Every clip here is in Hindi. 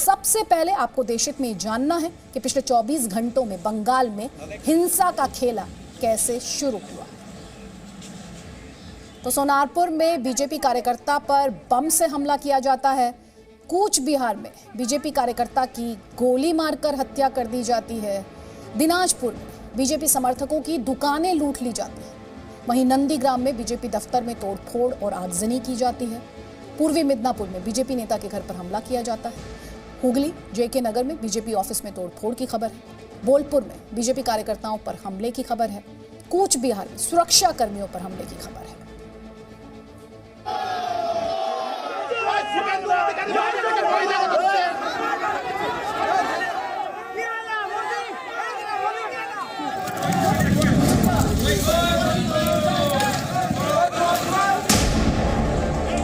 सबसे पहले आपको देशहित में जानना है कि पिछले 24 घंटों में बंगाल में हिंसा का खेला कैसे शुरू हुआ। तो सोनारपुर में बीजेपी कार्यकर्ता पर बम से हमला किया जाता है। कूच बिहार में बीजेपी कार्यकर्ता की गोली मारकर हत्या कर दी जाती है। दिनाजपुर में बीजेपी समर्थकों की दुकानें लूट ली जाती हैं। वहीं नंदीग्राम में बीजेपी दफ्तर में तोड़फोड़ और आगजनी की जाती है। पूर्वी मिदनापुर में बीजेपी नेता के घर पर हमला किया जाता है। हुगली जेके नगर में बीजेपी ऑफिस में तोड़फोड़ की खबर है। बोलपुर में बीजेपी कार्यकर्ताओं पर हमले की खबर है। कूच बिहार में सुरक्षा कर्मियों पर हमले की खबर है।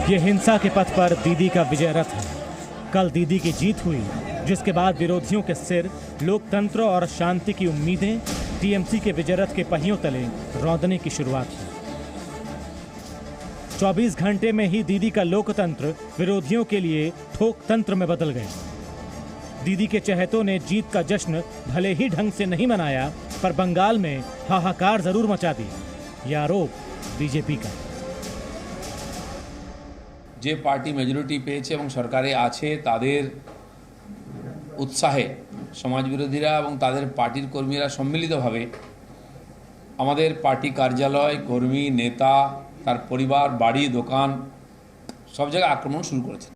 ये हिंसा के पथ पर दीदी का विजय रथ है। कल दीदी की जीत हुई, जिसके बाद विरोधियों के सिर, लोकतंत्र और शांति की उम्मीदें टीएमसी के विजय रथ के पहियों तले रौंदने की शुरुआत हुई। 24 घंटे में ही दीदी का लोकतंत्र विरोधियों के लिए ठोकतंत्र में बदल गया। दीदी के चहेतों ने जीत का जश्न भले ही ढंग से नहीं मनाया, पर बंगाल में हाहाकार जरूर मचा दिया। यह आरोप बीजेपी का। যে পার্টি মেজরিটি পেয়েছে এবং সরকারে আছে তাদের উৎসাহে সমাজবিরোধীরা এবং তাদের পার্টির কর্মীরা সম্মিলিতভাবে আমাদের পার্টি কার্যালয়, কর্মী, নেতা, তার পরিবার, বাড়ি, দোকান सब जगह आक्रमण शुरू করেছে।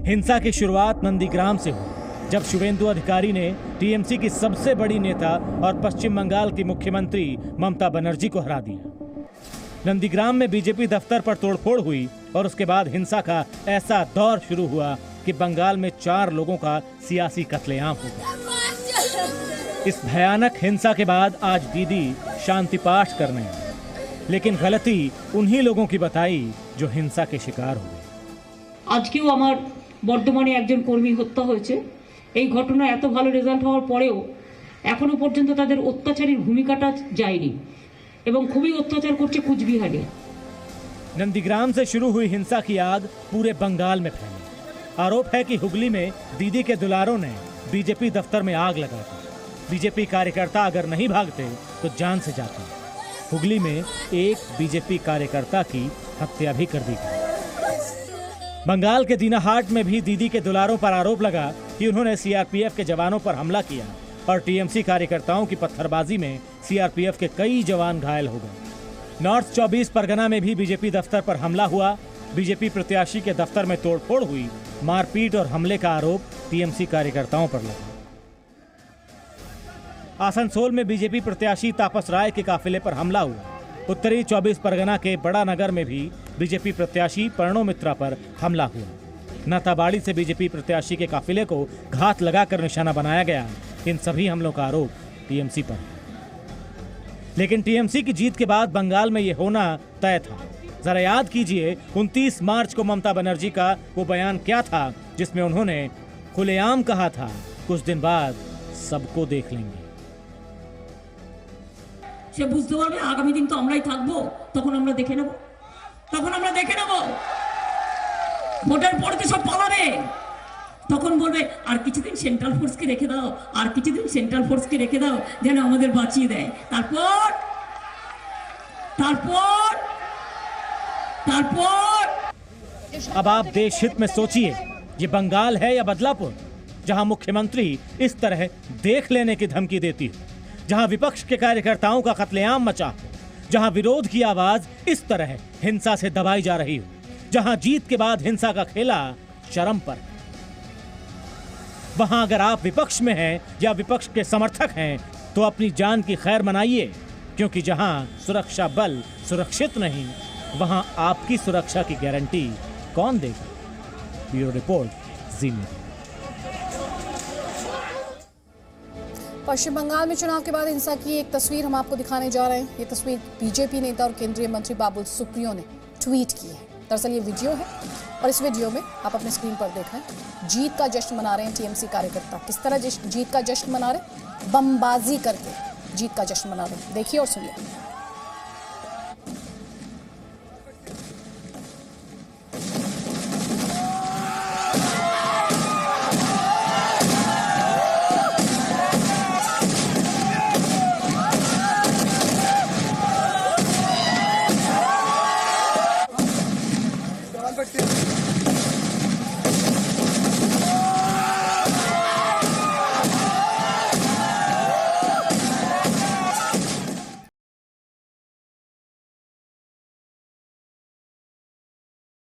हिंसा की शुरुआत नंदीग्राम से हुई, जब शुभेंदु अधिकारी ने टीएमसी की सबसे बड़ी नेता और पश्चिम बंगाल की मुख्यमंत्री ममता बनर्जी को हरा दिया। नंदीग्राम में बीजेपी दफ्तर पर तोड़फोड़ हुई और उसके बाद हिंसा का ऐसा दौर शुरू हुआ कि बंगाल में 4 लोगों का सियासी कत्लेआम हो गया। इस भयानक हिंसा के बाद आज दीदी शांति पाठ करने आई, लेकिन गलती उन्हीं लोगों की बताई जो हिंसा के शिकार हो गए। আজকেও আমার বর্ধমানে একজন কর্মী হত্যা হয়েছে। এই ঘটনা এত ভালো রেজাল্ট হওয়ার পরেও এখনো পর্যন্ত তাদের অত্যাচারীর ভূমিকাটা যায়নি এবং খুবই অত্যাচার করছে কুচবিহারে। नंदीग्राम से शुरू हुई हिंसा की आग पूरे बंगाल में फैली। आरोप है कि हुगली में दीदी के दुलारों ने बीजेपी दफ्तर में आग लगा दी। बीजेपी कार्यकर्ता अगर नहीं भागते तो जान से जाते। हुगली में एक बीजेपी कार्यकर्ता की हत्या भी कर दी गई। बंगाल के दीनाहाट में भी दीदी के दुलारों पर आरोप लगा कि उन्होंने सीआरपीएफ के जवानों पर हमला किया और टीएमसी कार्यकर्ताओं की पत्थरबाजी में सीआरपीएफ के कई जवान घायल हो गए। नॉर्थ 24 परगना में भी बीजेपी दफ्तर पर हमला हुआ। बीजेपी प्रत्याशी के दफ्तर में तोड़फोड़ हुई। मारपीट और हमले का आरोप टीएमसी कार्यकर्ताओं पर लगा। आसनसोल में बीजेपी प्रत्याशी तापस राय के काफिले पर हमला हुआ। उत्तरी 24 परगना के बड़ा नगर में भी बीजेपी प्रत्याशी प्रणव मित्रा पर हमला हुआ। नाताबाड़ी से बीजेपी प्रत्याशी के काफिले को घात लगाकर निशाना बनाया गया। इन सभी हमलों का आरोप टीएमसी पर। लेकिन टीएमसी की जीत के बाद बंगाल में ये होना तय था। जरा याद कीजिए 29 मार्च को ममता बनर्जी का वो बयान क्या था, जिसमें उन्होंने खुलेआम कहा था, कुछ दिन बाद सबको देख लेंगे। সে বুঝতে পারবে আগামী দিন তো আমরাই থাকবো, তখন আমরা দেখে নেব, ভোটের পরে তো সব পালাবে। তখন বলবে আর কিছুদিন সেন্ট্রাল ফোর্সকে রেখে দাও, আর কিছুদিন সেন্ট্রাল ফোর্সকে রেখে দাও যেন আমাদের বাঁচিয়ে দেয়। তারপর अब आप देश हित में सोचिए, ये बंगाल है या बदलापुर, जहां मुख्यमंत्री इस तरह देख लेने की धमकी देती है, जहां विपक्ष के कार्यकर्ताओं का कत्लेआम मचा हो, जहां विरोध की आवाज इस तरह हिंसा से दबाई जा रही हो, जहां जीत के बाद हिंसा का खेला चरम पर। वहां अगर आप विपक्ष में हैं या विपक्ष के समर्थक हैं तो अपनी जान की खैर मनाइए, क्योंकि जहां सुरक्षा बल सुरक्षित नहीं, वहां आपकी सुरक्षा की गारंटी कौन देगा। ब्यूरो रिपोर्ट, जी मीडिया। पश्चिम बंगाल में चुनाव के बाद हिंसा की एक तस्वीर हम आपको दिखाने जा रहे हैं। ये तस्वीर बीजेपी नेता और केंद्रीय मंत्री बाबुल सुप्रियो ने ट्वीट की है। दरअसल ये वीडियो है और इस वीडियो में आप अपने स्क्रीन पर देख रहे हैं जीत का जश्न मना रहे हैं टीएमसी कार्यकर्ता। किस तरह जीत का जश्न मना रहे, बमबाजी करके जीत का जश्न मना रहे हैं। देखिए और सुनिए।